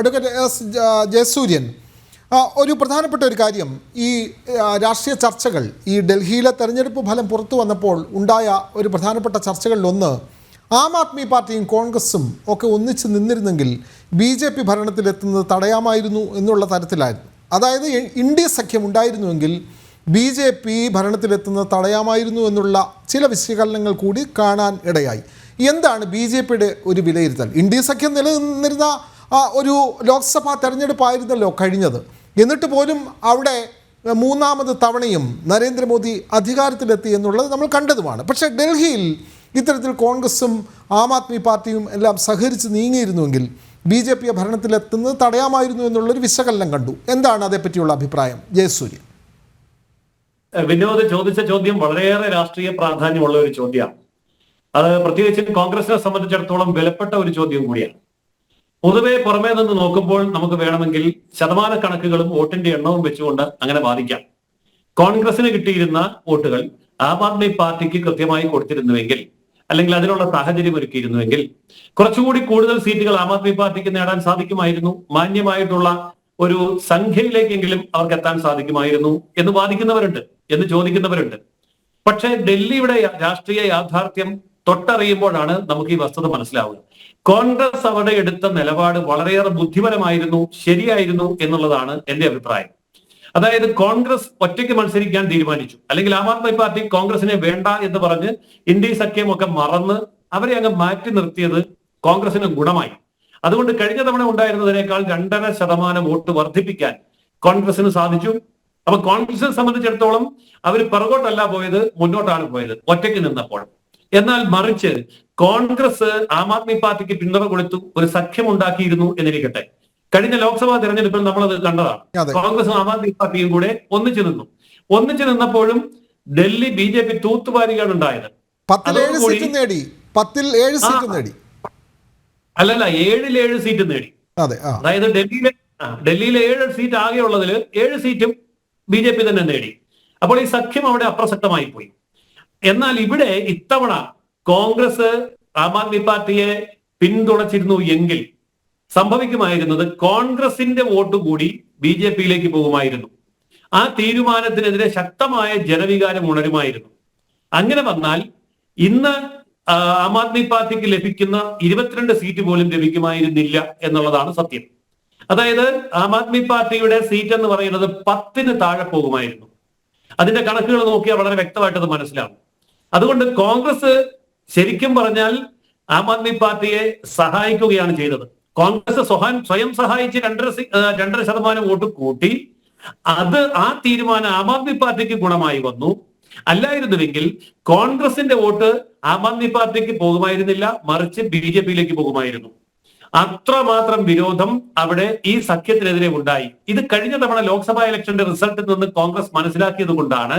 Advocate S Jayasuryan, ഒരു പ്രധാനപ്പെട്ട ഒരു കാര്യം, ഈ രാഷ്ട്രീയ ചർച്ചകൾ, ഈ ഡൽഹിയിലെ തെരഞ്ഞെടുപ്പ് ഫലം പുറത്തു വന്നപ്പോൾ ഉണ്ടായ ഒരു പ്രധാനപ്പെട്ട ചർച്ചകളിലൊന്ന് ആം ആദ്മി പാർട്ടിയും കോൺഗ്രസും ഒക്കെ ഒന്നിച്ച് നിന്നിരുന്നെങ്കിൽ BJP ഭരണത്തിലെത്തുന്നത് തടയാമായിരുന്നു എന്നുള്ള തരത്തിലായിരുന്നു. അതായത് ഇന്ത്യ സഖ്യം ഉണ്ടായിരുന്നുവെങ്കിൽ BJP ഭരണത്തിലെത്തുന്നത് തടയാമായിരുന്നു എന്നുള്ള ചില വിശകലനങ്ങൾ കൂടി കാണാൻ ഇടയായി. എന്താണ് BJPയുടെ ഒരു വിലയിരുത്തൽ? ഇന്ത്യ സഖ്യം നിലനിന്നിരുന്ന ഒരു ലോക്സഭാ തെരഞ്ഞെടുപ്പായിരുന്നല്ലോ കഴിഞ്ഞത്. എന്നിട്ട് പോലും അവിടെ മൂന്നാമത് തവണയും നരേന്ദ്രമോദി അധികാരത്തിലെത്തി എന്നുള്ളത് നമ്മൾ കണ്ടതുമാണ്. പക്ഷേ ഡൽഹിയിൽ ഇത്തരത്തിൽ കോൺഗ്രസും ആം ആദ്മി പാർട്ടിയും എല്ലാം സഹകരിച്ച് നീങ്ങിയിരുന്നുവെങ്കിൽ BJP ഭരണത്തിലെത്തുന്നത് തടയാമായിരുന്നു എന്നുള്ളൊരു വിശകലനം കണ്ടു. എന്താണ് അതേപ്പറ്റിയുള്ള അഭിപ്രായം, ജയസൂര്യൻ? വിനോദ് ചോദിച്ച ചോദ്യം വളരെയേറെ രാഷ്ട്രീയ പ്രാധാന്യമുള്ള ഒരു ചോദ്യമാണ്. അത് പ്രത്യേകിച്ച് കോൺഗ്രസിനെ സംബന്ധിച്ചിടത്തോളം വിലപ്പെട്ട ഒരു ചോദ്യം കൂടിയാണ്. പൊതുവെ പുറമേ നിന്ന് നോക്കുമ്പോൾ നമുക്ക് വേണമെങ്കിൽ ശതമാന കണക്കുകളും വോട്ടിന്റെ എണ്ണവും വെച്ചുകൊണ്ട് അങ്ങനെ വാദിക്കാം. കോൺഗ്രസിന് കിട്ടിയിരുന്ന വോട്ടുകൾ ആം ആദ്മി പാർട്ടിക്ക് കൃത്യമായി കൊടുത്തിരുന്നുവെങ്കിൽ, അല്ലെങ്കിൽ അതിനുള്ള സാഹചര്യം ഒരുക്കിയിരുന്നുവെങ്കിൽ കുറച്ചുകൂടി കൂടുതൽ സീറ്റുകൾ ആം ആദ്മി പാർട്ടിക്ക് നേടാൻ സാധിക്കുമായിരുന്നു, മാന്യമായിട്ടുള്ള ഒരു സംഖ്യയിലേക്കെങ്കിലും അവർക്ക് എത്താൻ സാധിക്കുമായിരുന്നു എന്ന് വാദിക്കുന്നവരുണ്ട്, എന്ന് ചോദിക്കുന്നവരുണ്ട്. പക്ഷേ ഡൽഹിയുടെ രാഷ്ട്രീയ യാഥാർത്ഥ്യം തൊട്ടറിയുമ്പോഴാണ് നമുക്ക് ഈ വസ്തുത മനസ്സിലാവുക. കോൺഗ്രസ് അവിടെ എടുത്ത നിലപാട് വളരെയേറെ ബുദ്ധിപരമായിരുന്നു, ശരിയായിരുന്നു എന്നുള്ളതാണ് എന്റെ അഭിപ്രായം. അതായത് കോൺഗ്രസ് ഒറ്റയ്ക്ക് മത്സരിക്കാൻ തീരുമാനിച്ചു, അല്ലെങ്കിൽ ആം ആദ്മി പാർട്ടി കോൺഗ്രസിനെ വേണ്ട എന്ന് പറഞ്ഞ് ഇന്ത്യ സഖ്യമൊക്കെ മറന്ന് അവരെ അങ്ങ് മാറ്റി നിർത്തിയത് കോൺഗ്രസിന് ഗുണമായി. അതുകൊണ്ട് കഴിഞ്ഞ തവണ ഉണ്ടായിരുന്നതിനേക്കാൾ 2.5% വോട്ട് വർദ്ധിപ്പിക്കാൻ കോൺഗ്രസിന് സാധിച്ചു. അപ്പൊ കോൺഗ്രസിനെ സംബന്ധിച്ചിടത്തോളം അവർ പിറകോട്ടല്ല പോയത്, മുന്നോട്ടാണ് പോയത് ഒറ്റയ്ക്ക് നിന്നപ്പോൾ. എന്നാൽ മറിച്ച് കോൺഗ്രസ് ആം ആദ്മി പാർട്ടിക്ക് പിന്തുണ കൊടുത്തു, ഒരു സഖ്യം ഉണ്ടാക്കിയിരുന്നു എന്നിരിക്കട്ടെ. കഴിഞ്ഞ ലോക്സഭാ തെരഞ്ഞെടുപ്പിൽ നമ്മളത് കണ്ടതാണ്. കോൺഗ്രസും ആം ആദ്മി പാർട്ടിയും കൂടെ ഒന്നിച്ചു നിന്നു. ഒന്നിച്ചു നിന്നപ്പോഴും ഡൽഹി BJP തൂത്തുവാരികയാണ് ഉണ്ടായത്. 10ൽ 7 സീറ്റ് നേടി. അല്ലല്ല, 7 സീറ്റ് നേടി. അതായത് ഡൽഹിയിലെ 7 സീറ്റ് ആകെ ഉള്ളതിൽ 7 സീറ്റും BJP തന്നെ നേടി. അപ്പോൾ ഈ സഖ്യം അവിടെ അപ്രസക്തമായി പോയി. എന്നാൽ ഇവിടെ ഇത്തവണ കോൺഗ്രസ് ആം ആദ്മി പാർട്ടിയെ പിന്തുണച്ചിരുന്നു എങ്കിൽ സംഭവിക്കുമായിരുന്നത് കോൺഗ്രസിന്റെ വോട്ട് കൂടി BJPയിലേക്ക് പോകുമായിരുന്നു. ആ തീരുമാനത്തിനെതിരെ ശക്തമായ ജനവികാരം ഉണരുമായിരുന്നു. അങ്ങനെ വന്നാൽ ഇന്ന് ആം ആദ്മി പാർട്ടിക്ക് ലഭിക്കുന്ന 22 സീറ്റ് പോലും ലഭിക്കുമായിരുന്നില്ല എന്നുള്ളതാണ് സത്യം. അതായത് ആം ആദ്മി പാർട്ടിയുടെ സീറ്റ് എന്ന് പറയുന്നത് 10-ന് താഴെ പോകുമായിരുന്നു. അതിന്റെ കണക്കുകൾ നോക്കിയാൽ വളരെ വ്യക്തമായിട്ട് അത് മനസ്സിലാവും. അതുകൊണ്ട് കോൺഗ്രസ് ശരിക്കും പറഞ്ഞാൽ ആം ആദ്മി പാർട്ടിയെ സഹായിക്കുകയാണ് ചെയ്തത്. കോൺഗ്രസ് സ്വയം സഹായിച്ച് 2.5% വോട്ട് കൂട്ടി. ആ തീരുമാനം ആം ആദ്മി പാർട്ടിക്ക് ഗുണമായി വന്നു. അല്ലായിരുന്നുവെങ്കിൽ കോൺഗ്രസിന്റെ വോട്ട് ആം ആദ്മി പാർട്ടിക്ക് പോകുമായിരുന്നില്ല, മറിച്ച് BJPയിലേക്ക് പോകുമായിരുന്നു. അത്രമാത്രം വിരോധം അവിടെ ഈ സഖ്യത്തിനെതിരെ ഉണ്ടായി. ഇത് കഴിഞ്ഞ തവണ ലോക്സഭാ ഇലക്ഷന്റെ റിസൾട്ടിൽ നിന്ന് കോൺഗ്രസ് മനസ്സിലാക്കിയത് കൊണ്ടാണ്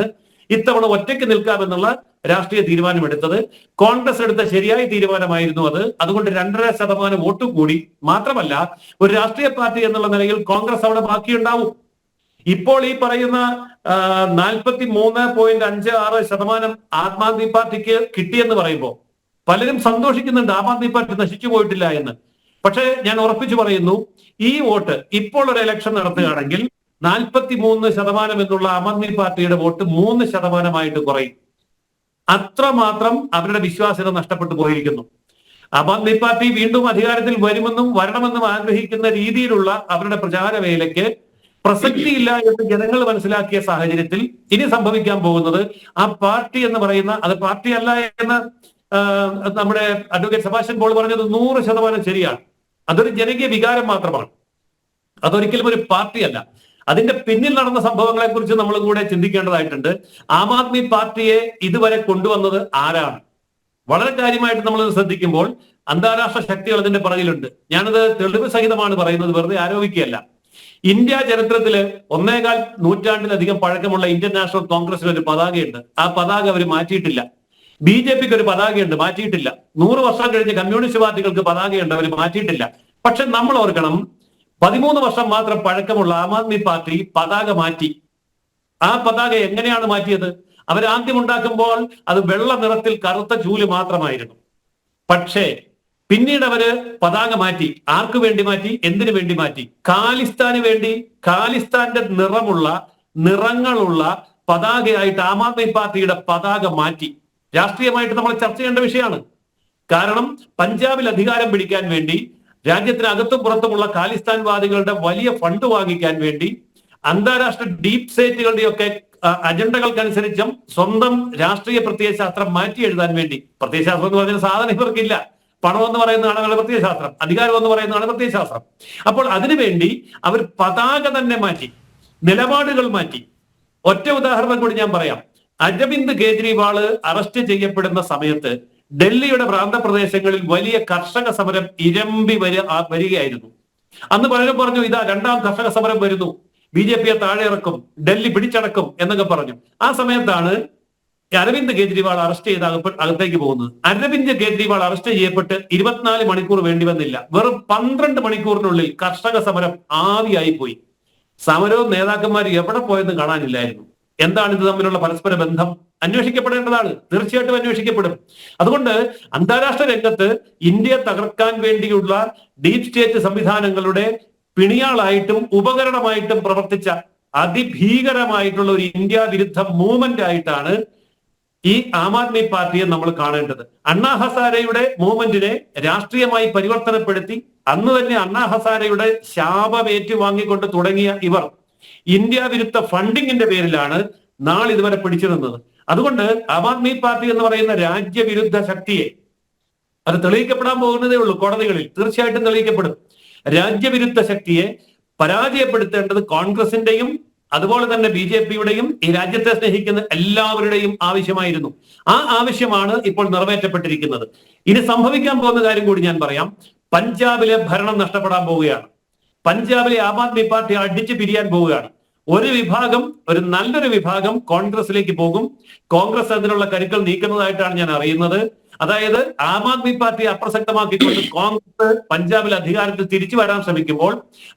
ഇത്തവണ ഒറ്റയ്ക്ക് നിൽക്കാമെന്നുള്ള രാഷ്ട്രീയ തീരുമാനമെടുത്തത്. കോൺഗ്രസ് എടുത്ത ശരിയായ തീരുമാനമായിരുന്നു അത്. അതുകൊണ്ട് 2.5% വോട്ട് കൂടി. മാത്രമല്ല, ഒരു രാഷ്ട്രീയ പാർട്ടി എന്നുള്ള നിലയിൽ കോൺഗ്രസ് അവിടെ ബാക്കിയുണ്ടാവും. ഇപ്പോൾ ഈ പറയുന്ന 43.56% ആം ആദ്മി പാർട്ടിക്ക് കിട്ടിയെന്ന് പറയുമ്പോൾ പലരും സന്തോഷിക്കുന്നുണ്ട്, ആം ആദ്മി പാർട്ടി നശിച്ചു പോയിട്ടില്ല എന്ന്. പക്ഷേ ഞാൻ ഉറപ്പിച്ചു പറയുന്നു, ഈ വോട്ട് ഇപ്പോൾ ഒരു ഇലക്ഷൻ നടത്തുകയാണെങ്കിൽ 43% എന്നുള്ള ആം ആദ്മി പാർട്ടിയുടെ വോട്ട് 3% കുറയും. അത്രമാത്രം അവരുടെ വിശ്വാസ്യത നഷ്ടപ്പെട്ടു പോയിരിക്കുന്നു. ആം ആദ്മി പാർട്ടി വീണ്ടും അധികാരത്തിൽ വരണമെന്നും ആഗ്രഹിക്കുന്ന രീതിയിലുള്ള അവരുടെ പ്രചാരവേലയ്ക്ക് പ്രസക്തിയില്ല എന്ന് ജനങ്ങൾ മനസ്സിലാക്കിയ സാഹചര്യത്തിൽ ഇനി സംഭവിക്കാൻ പോകുന്നത്, ആ പാർട്ടി എന്ന് പറയുന്ന അത് പാർട്ടിയല്ല എന്ന് നമ്മുടെ അഡ്വക്കേറ്റ് സെബാസ്റ്റ്യൻ പോൾ പറഞ്ഞത് 100% ശരിയാണ്. അതൊരു ജനകീയ വികാരം മാത്രമാണ്, അതൊരിക്കലും ഒരു പാർട്ടിയല്ല. അതിന്റെ പിന്നിൽ നടന്ന സംഭവങ്ങളെ കുറിച്ച് നമ്മൾ കൂടെ ചിന്തിക്കേണ്ടതായിട്ടുണ്ട്. ആം ആദ്മി പാർട്ടിയെ ഇതുവരെ കൊണ്ടുവന്നത് ആരാണ്? വളരെ കാര്യമായിട്ട് നമ്മൾ ശ്രദ്ധിക്കുമ്പോൾ അന്താരാഷ്ട്ര ശക്തികൾ അതിന്റെ പുറകിലുണ്ട്. ഞാനത് തെളിവ് സഹിതമാണ് പറയുന്നത്, വെറുതെ ആരോപിക്കുകയല്ല. ഇന്ത്യ ചരിത്രത്തില് 1.25 നൂറ്റാണ്ടിലധികം പഴക്കമുള്ള ഇന്ത്യൻ നാഷണൽ കോൺഗ്രസിന് ഒരു പതാകയുണ്ട്. ആ പതാക അവർ മാറ്റിയിട്ടില്ല. BJPക്ക് ഒരു പതാകയുണ്ട്, മാറ്റിയിട്ടില്ല. 100 വർഷം കഴിഞ്ഞ് കമ്മ്യൂണിസ്റ്റ് പാർട്ടികൾക്ക് പതാകയുണ്ട്, അവർ മാറ്റിയിട്ടില്ല. പക്ഷെ നമ്മൾ ഓർക്കണം, 13 വർഷം മാത്രം പഴക്കമുള്ള ആം ആദ്മി പാർട്ടി പതാക മാറ്റി. ആ പതാക എങ്ങനെയാണ് മാറ്റിയത്? അവരാദ്യം ഉണ്ടാക്കുമ്പോൾ അത് വെള്ള നിറത്തിൽ കറുത്ത ചൂല് മാത്രമായിരുന്നു. പക്ഷേ പിന്നീട് അവര് പതാക മാറ്റി. ആർക്ക് വേണ്ടി മാറ്റി? എന്തിനു വേണ്ടി മാറ്റി? ഖാലിസ്ഥാന് വേണ്ടി. ഖാലിസ്ഥാന്റെ നിറങ്ങളുള്ള പതാകയായിട്ട് ആം ആദ്മി പാർട്ടിയുടെ പതാക മാറ്റി. രാഷ്ട്രീയമായിട്ട് നമ്മൾ ചർച്ച ചെയ്യേണ്ട വിഷയമാണ്. കാരണം പഞ്ചാബിൽ അധികാരം പിടിക്കാൻ വേണ്ടി, രാജ്യത്തിനകത്തും പുറത്തുമുള്ള ഖാലിസ്ഥാൻവാദികളുടെ വലിയ ഫണ്ട് വാങ്ങിക്കാൻ വേണ്ടി, അന്താരാഷ്ട്ര ഡീപ് സ്റ്റേറ്റുകളുടെയൊക്കെ അജണ്ടകൾക്കനുസരിച്ചും സ്വന്തം രാഷ്ട്രീയ പ്രത്യയശാസ്ത്രം മാറ്റി എഴുതാൻ വേണ്ടി, പ്രത്യയശാസ്ത്രം എന്ന് പറഞ്ഞ സാധനം ഇവർക്കില്ല. പണം എന്ന് പറയുന്നതാണ് അവരുടെ പ്രത്യയശാസ്ത്രം, അധികാരം എന്ന് പറയുന്നതാണ് പ്രത്യയശാസ്ത്രം. അപ്പോൾ അതിനുവേണ്ടി അവർ പതാക തന്നെ മാറ്റി, നിലപാടുകൾ മാറ്റി. ഒറ്റ ഉദാഹരണം കൂടി ഞാൻ പറയാം. അരവിന്ദ് കെജ്രിവാള് അറസ്റ്റ് ചെയ്യപ്പെടുന്ന സമയത്ത് ഡൽഹിയുടെ പ്രാന്തപ്രദേശങ്ങളിൽ വലിയ കർഷക സമരം ഇരമ്പി വരികയായിരുന്നു. അന്ന് പലരും പറഞ്ഞു, ഇതാ രണ്ടാം കർഷക സമരം വരുന്നു, BJPയെ താഴെ ഇറക്കും, ഡൽഹി പിടിച്ചടക്കും എന്നൊക്കെ പറഞ്ഞു. ആ സമയത്താണ് അരവിന്ദ് കെജ്രിവാൾ അറസ്റ്റ് ചെയ്ത് അകത്തേക്ക് പോകുന്നത്. അരവിന്ദ് കെജ്രിവാൾ അറസ്റ്റ് ചെയ്യപ്പെട്ട് 24 മണിക്കൂർ വേണ്ടി വന്നില്ല. വെറും 12 മണിക്കൂറിനുള്ളിൽ കർഷക സമരം ആവിയായി പോയി. സമരവും നേതാക്കന്മാർ എവിടെ പോയെന്ന് കാണാനില്ലായിരുന്നു. എന്താണ് ഇത് തമ്മിലുള്ള പരസ്പര ബന്ധം? അന്വേഷിക്കപ്പെടേണ്ടതാണ്, തീർച്ചയായിട്ടും അന്വേഷിക്കപ്പെടും. അതുകൊണ്ട് അന്താരാഷ്ട്ര രംഗത്ത് ഇന്ത്യയെ തകർക്കാൻ വേണ്ടിയുള്ള ഡീപ് സ്റ്റേറ്റ് സംവിധാനങ്ങളുടെ പിണിയാളായിട്ടും ഉപകരണമായിട്ടും പ്രവർത്തിച്ച അതിഭീകരമായിട്ടുള്ള ഒരു ഇന്ത്യ വിരുദ്ധ മൂവ്മെന്റ് ആയിട്ടാണ് ഈ ആം ആദ്മി പാർട്ടിയെ നമ്മൾ കാണേണ്ടത്. അണ്ണാ ഹസാരയുടെ മൂവ്മെന്റിനെ രാഷ്ട്രീയമായി പരിവർത്തനപ്പെടുത്തി അന്ന് തന്നെ അണ്ണാ ഹസാരയുടെ ശാപം ഏറ്റുവാങ്ങിക്കൊണ്ട് തുടങ്ങിയ ഇവർ ഇന്ത്യ വിരുദ്ധ ഫണ്ടിങ്ങിന്റെ പേരിലാണ് നാളിതുവരെ പിടിച്ചിരുന്നത്. അതുകൊണ്ട് ആം ആദ്മി പാർട്ടി എന്ന് പറയുന്ന രാജ്യവിരുദ്ധ ശക്തിയെ, അത് തെളിയിക്കപ്പെടാൻ പോകുന്നതേ ഉള്ളൂ കോടതികളിൽ, തീർച്ചയായിട്ടും തെളിയിക്കപ്പെടും. രാജ്യവിരുദ്ധ ശക്തിയെ പരാജയപ്പെടുത്തേണ്ടത് കോൺഗ്രസിന്റെയും അതുപോലെ തന്നെ BJPയുടെയും ഈ രാജ്യത്തെ സ്നേഹിക്കുന്ന എല്ലാവരുടെയും ആവശ്യമായിരുന്നു. ആ ആവശ്യമാണ് ഇപ്പോൾ നിറവേറ്റപ്പെട്ടിരിക്കുന്നത്. ഇനി സംഭവിക്കാൻ പോകുന്ന കാര്യം കൂടി ഞാൻ പറയാം. പഞ്ചാബിലെ ഭരണം നഷ്ടപ്പെടാൻ പോവുകയാണ്. പഞ്ചാബിലെ ആം ആദ്മി പാർട്ടി അടിച്ചു പിരിയാൻ പോവുകയാണ്. ഒരു നല്ലൊരു വിഭാഗം കോൺഗ്രസിലേക്ക് പോകും. കോൺഗ്രസ് അതിനുള്ള കരുക്കൾ നീക്കുന്നതായിട്ടാണ് ഞാൻ അറിയുന്നത്. അതായത് ആം ആദ്മി പാർട്ടി അപ്രസക്തമാക്കിക്കൊണ്ട് കോൺഗ്രസ് പഞ്ചാബിൽ അധികാരത്തിൽ തിരിച്ചു വരാൻ ശ്രമിക്കുമ്പോൾ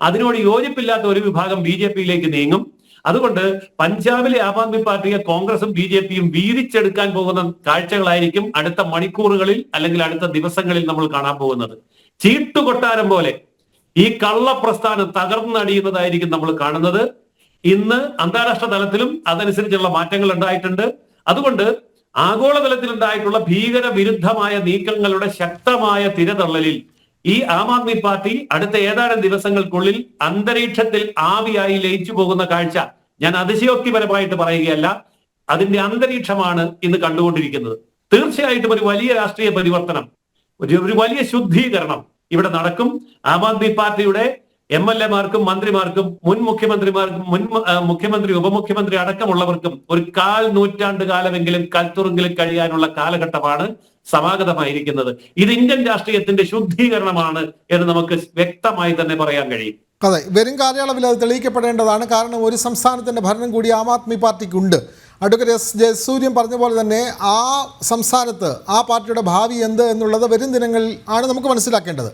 അതിനോട് യോജിപ്പില്ലാത്ത ഒരു വിഭാഗം BJPയിലേക്ക് നീങ്ങും. അതുകൊണ്ട് പഞ്ചാബിലെ ആം ആദ്മി പാർട്ടിയെ കോൺഗ്രസും BJPയും വീതിച്ചെടുക്കാൻ പോകുന്ന കാഴ്ചകളായിരിക്കും അടുത്ത മണിക്കൂറുകളിൽ അല്ലെങ്കിൽ അടുത്ത ദിവസങ്ങളിൽ നമ്മൾ കാണാൻ പോകുന്നത്. ചീട്ടുകൊട്ടാരം പോലെ ഈ കള്ളപ്രസ്ഥാനം തകർന്നടിയുന്നതായിരിക്കും നമ്മൾ കാണുന്നത്. ഇന്ന് അന്താരാഷ്ട്ര തലത്തിലും അതനുസരിച്ചുള്ള മാറ്റങ്ങൾ ഉണ്ടായിട്ടുണ്ട്. അതുകൊണ്ട് ആഗോളതലത്തിൽ ഉണ്ടായിട്ടുള്ള ഭീകര വിരുദ്ധമായ നീക്കങ്ങളുടെ ശക്തമായ തിരതള്ളലിൽ ഈ ആം ആദ്മി പാർട്ടി അടുത്ത ഏതാനും ദിവസങ്ങൾക്കുള്ളിൽ അന്തരീക്ഷത്തിൽ ആവിയായി ലയിച്ചു പോകുന്ന കാഴ്ച ഞാൻ അതിശയോക്തിപരമായിട്ട് പറയുകയല്ല, അതിന്റെ അന്തരീക്ഷമാണ് ഇന്ന് കണ്ടുകൊണ്ടിരിക്കുന്നത്. തീർച്ചയായിട്ടും ഒരു വലിയ രാഷ്ട്രീയ പരിവർത്തനം, ഒരു വലിയ ശുദ്ധീകരണം ഇവിടെ നടക്കും. ആം ആദ്മി പാർട്ടിയുടെ MLA മാർക്കും മന്ത്രിമാർക്കും മുൻ മുഖ്യമന്ത്രി ഉപമുഖ്യമന്ത്രി അടക്കമുള്ളവർക്കും ഒരു 1/4 നൂറ്റാണ്ട് കാലമെങ്കിലും കൽത്തുറുങ്കിൽ കഴിയാനുള്ള കാലഘട്ടമാണ് സമാഗതമായിരിക്കുന്നത്. ഇത് ഇന്ത്യൻ രാഷ്ട്രീയത്തിന്റെ ശുദ്ധീകരണമാണ് എന്ന് നമുക്ക് വ്യക്തമായി തന്നെ പറയാൻ കഴിയും. അതെ, വരും കാലയളവിൽ അത് തെളിയിക്കപ്പെടേണ്ടതാണ്. കാരണം ഒരു സംസ്ഥാനത്തിന്റെ ഭരണം കൂടി ആം ആദ്മി പാർട്ടിക്കുണ്ട്. Advocate S. ജയസൂര്യൻ പറഞ്ഞ പോലെ തന്നെ ആ സംസ്ഥാനത്ത് ആ പാർട്ടിയുടെ ഭാവി എന്ത് എന്നുള്ളത് വരും ദിനങ്ങളിൽ ആണ് നമുക്ക് മനസ്സിലാക്കേണ്ടത്.